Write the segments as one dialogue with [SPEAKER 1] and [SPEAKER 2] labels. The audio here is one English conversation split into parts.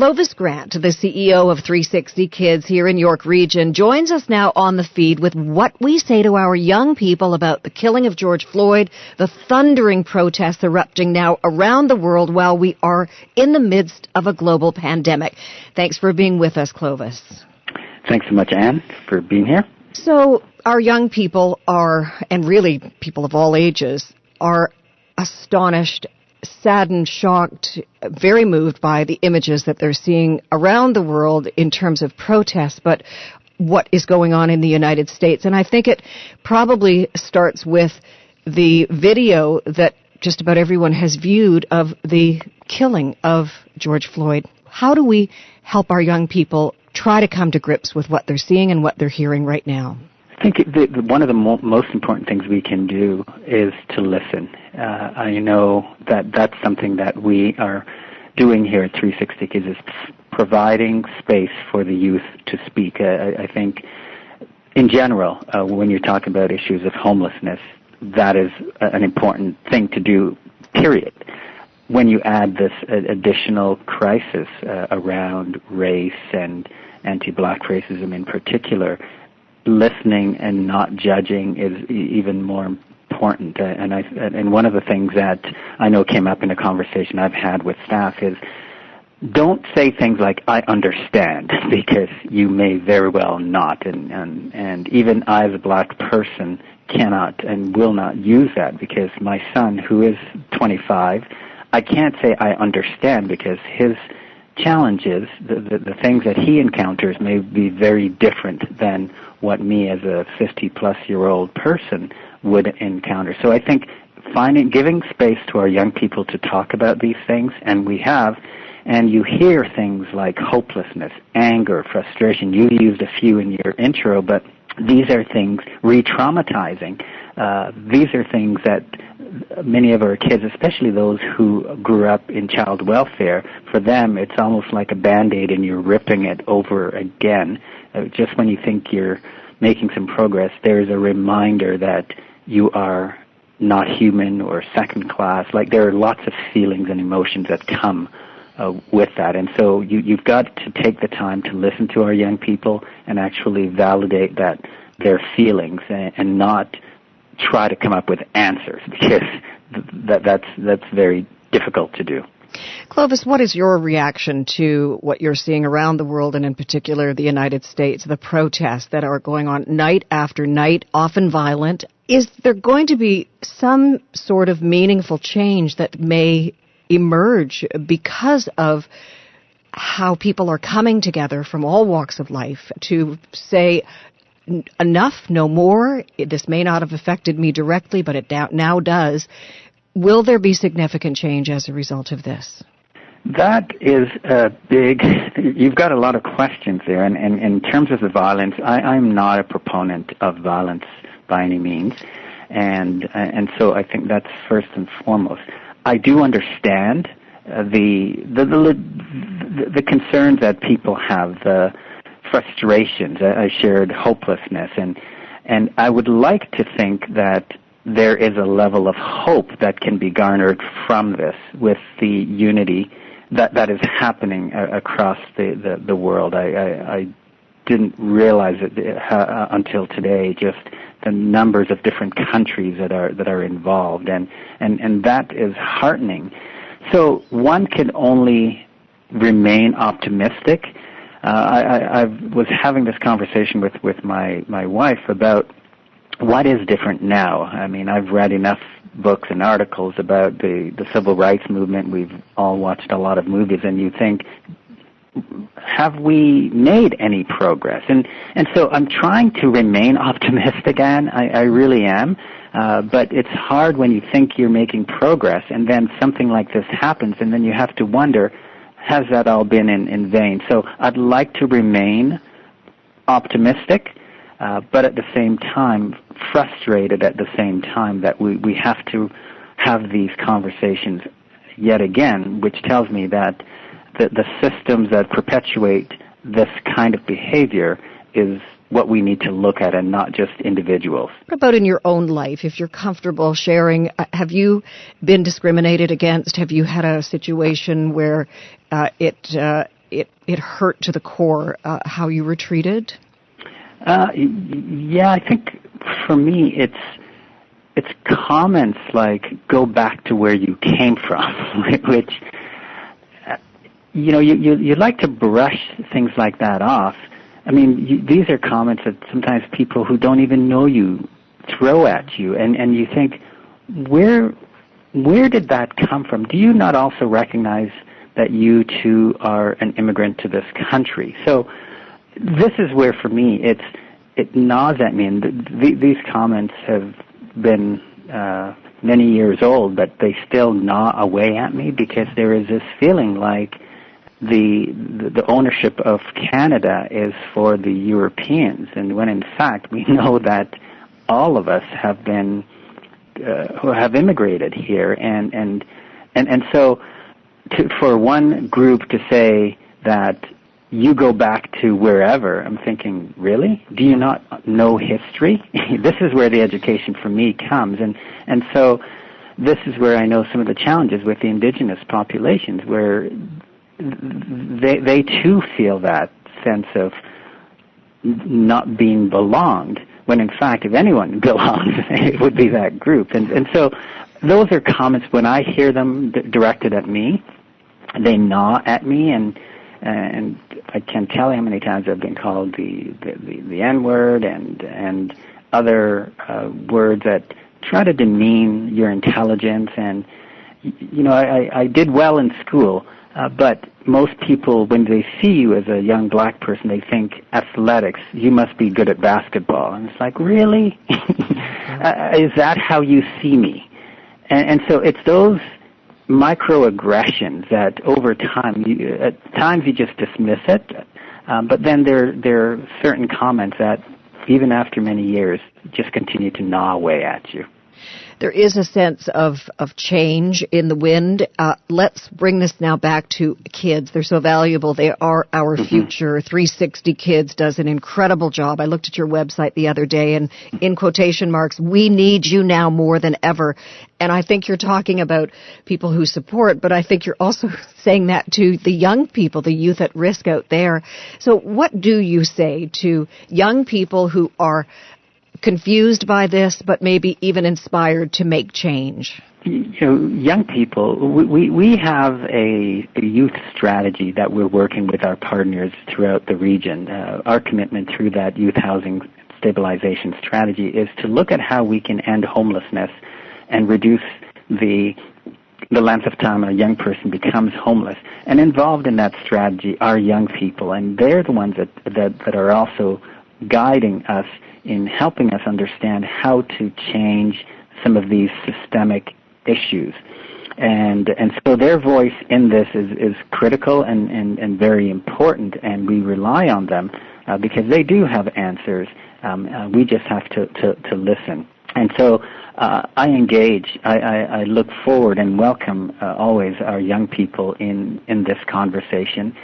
[SPEAKER 1] Clovis Grant, the CEO of 360 Kids here in York Region, joins us now on the feed with what we say to our young people about the killing of George Floyd, the thundering protests erupting now around the world while we are in the midst of a global pandemic. Thanks for being with us, Clovis.
[SPEAKER 2] Thanks so much, Ann, for being here.
[SPEAKER 1] So our young people are, and really people of all ages, are astonished, saddened, shocked, very moved by the images that they're seeing around the world in terms of protests, but what is going on in the United States. And I think it probably starts with the video that just about everyone has viewed of the killing of George Floyd. How do we help our young people try to come to grips with what they're seeing and what they're hearing right now?
[SPEAKER 2] I think one of the most important things we can do is to listen. I know that that's something that we are doing here at 360 Kids, is providing space for the youth to speak. I think, in general, when you're talking about issues of homelessness, that is an important thing to do, period. When you add this additional crisis around race and anti-black racism in particular, listening and not judging is even more important. And one of the things that I know came up in a conversation I've had with staff is, don't say things like, I understand, because you may very well not. And even I, as a black person, cannot and will not use that, because my son, who is 25, I can't say I understand, because his challenges, the things that he encounters, may be very different than what me as a 50-plus-year-old person would encounter. So I think giving space to our young people to talk about these things, and we have, and you hear things like hopelessness, anger, frustration. You used a few in your intro, but these are things, re-traumatizing. These are things that many of our kids, especially those who grew up in child welfare, for them it's almost like a Band-Aid and you're ripping it over again. Just when you think you're making some progress, there's a reminder that you are not human or second class. Like, there are lots of feelings and emotions that come with that. And so you've got to take the time to listen to our young people and actually validate that their feelings, and not try to come up with answers, because that's very difficult to do.
[SPEAKER 1] Clovis, what is your reaction to what you're seeing around the world, and in particular the United States, the protests that are going on night after night, often violent? Is there going to be some sort of meaningful change that may emerge because of how people are coming together from all walks of life to say, enough, no more, this may not have affected me directly, but it now does? Will there be significant change as a result of this?
[SPEAKER 2] That is a big, you've got a lot of questions there. And in terms of the violence, I'm not a proponent of violence by any means. And so I think that's first and foremost. I do understand the concerns that people have, the frustrations. I shared hopelessness, and I would like to think that there is a level of hope that can be garnered from this, with the unity that is happening across the world. I didn't realize it until today, just the numbers of different countries that are involved, and that is heartening. So one can only remain optimistic. I was having this conversation with my wife about what is different now. I mean, I've read enough books and articles about the civil rights movement. We've all watched a lot of movies, and you think, have we made any progress? And so I'm trying to remain optimistic, Anne. I really am. But it's hard when you think you're making progress, and then something like this happens, and then you have to wonder, has that all been in vain? So I'd like to remain optimistic, but at the same time frustrated at the same time that we have to have these conversations yet again, which tells me that the systems that perpetuate this kind of behavior is what we need to look at, and not just individuals.
[SPEAKER 1] What about in your own life, if you're comfortable sharing? Have you been discriminated against? Have you had a situation where it it hurt to the core how you were treated?
[SPEAKER 2] Yeah, I think for me it's comments like "go back to where you came from," which you like to brush things like that off. I mean, these are comments that sometimes people who don't even know you throw at you, and you think, where did that come from? Do you not also recognize that you too are an immigrant to this country? So this is where, for me, it gnaws at me, and these comments have been many years old, but they still gnaw away at me, because there is this feeling like the ownership of Canada is for the Europeans, and when in fact we know that all of us have been who have immigrated here, and so for one group to say that you go back to wherever, I'm thinking, really? Do you not know history? This is where the education for me comes, and so this is where I know some of the challenges with the indigenous populations, where they too feel that sense of not being belonged, when in fact, if anyone belongs, it would be that group. And so those are comments, when I hear them directed at me, they gnaw at me, and I can't tell you how many times I've been called the N-word and other words that try to demean your intelligence. And I did well in school, but most people, when they see you as a young black person, they think athletics, you must be good at basketball. And it's like, really? Is that how you see me? And so it's those microaggressions that over time, at times you just dismiss it, but then there are certain comments that, even after many years, just continue to gnaw away at you.
[SPEAKER 1] There is a sense of change in the wind. Let's bring this now back to kids. They're so valuable. They are our future. 360 Kids does an incredible job. I looked at your website the other day, and in quotation marks, we need you now more than ever. And I think you're talking about people who support, but I think you're also saying that to the young people, the youth at risk out there. So what do you say to young people who are confused by this, but maybe even inspired to make change?
[SPEAKER 2] Young people, we have a youth strategy that we're working with our partners throughout the region. Our commitment through that youth housing stabilization strategy is to look at how we can end homelessness and reduce the length of time a young person becomes homeless. And involved in that strategy are young people, and they're the ones that are also guiding us in helping us understand how to change some of these systemic issues. And so their voice in this is critical and very important, and we rely on them because they do have answers. We just have to listen. And so I engage, I look forward and welcome always our young people in this conversation.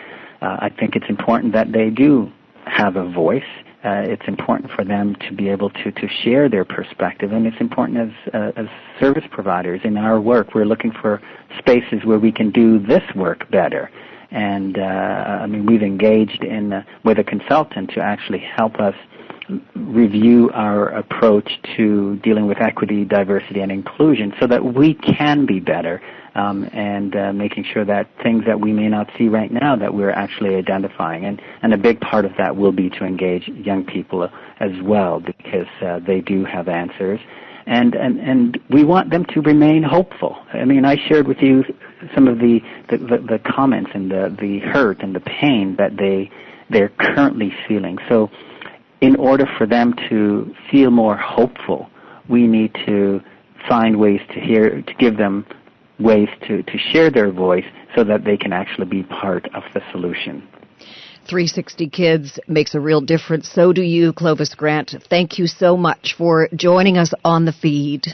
[SPEAKER 2] I think it's important that they do have a voice. It's important for them to be able to share their perspective, and it's important as service providers in our work. We're looking for spaces where we can do this work better. And we've engaged with a consultant to actually help us review our approach to dealing with equity, diversity, and inclusion so that we can be better, and making sure that things that we may not see right now that we're actually identifying. And a big part of that will be to engage young people as well, because they do have answers. And we want them to remain hopeful. I mean, I shared with you some of the comments and the hurt and the pain that they're currently feeling. So in order for them to feel more hopeful, we need to find ways to give them ways to share their voice so that they can actually be part of the solution.
[SPEAKER 1] 360 Kids makes a real difference. So do you, Clovis Grant. Thank you so much for joining us on the feed.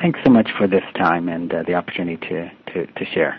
[SPEAKER 2] Thanks so much for this time and the opportunity to share.